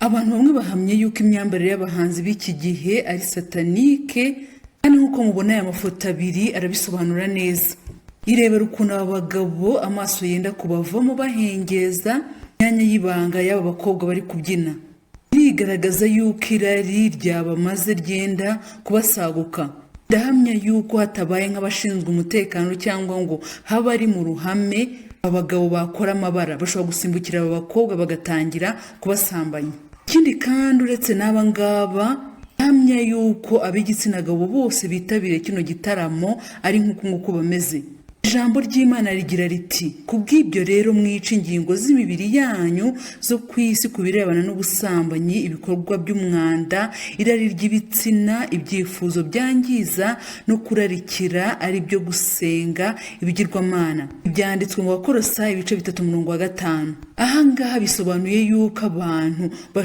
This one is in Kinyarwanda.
Abantu bamwe bahamye yuko imyambarire y'abahanzi b'iki gihe ari satanike, kandi nk'uko mubona aya mafoto abiri arabisobanura neza. Irebera ukuntu aba bagabo amaso yenda kubavamo bahengeza imyanya y'ibanga y'aba bakobwa bari kubyina. Irigaragaza yuko irari ryabamaze ryenda kubasaguka. Ndahamya yuko hatabaye nk'abashinzwe umutekano cyangwa ngo haba ari mu ruhame, abagabo bakora amabara bashobora gusimbukira aba bakobwa bagatangira kubasambanya. Ikindi kandi uretse n'aba ngaba, ndahamya yuko ab'igitsina gabo bose bitabiriye kino gitaramo ari nk'uko bameze. Ijambo ry'Imana rigira riti, kubw'ibyo rero mwica ingingo z'imibiri yanyu zo ku isi ku birebana n'ubusambanyi, ibikorwa by'umwanda, irari ry'ibitsina, ibyifuzo byangiza no kurarikira, ari byo gusenga ibigirwamana. Ibyanditswe mu Bakolosayi 3:5. Aha ngaha bisobanuye yuko abantu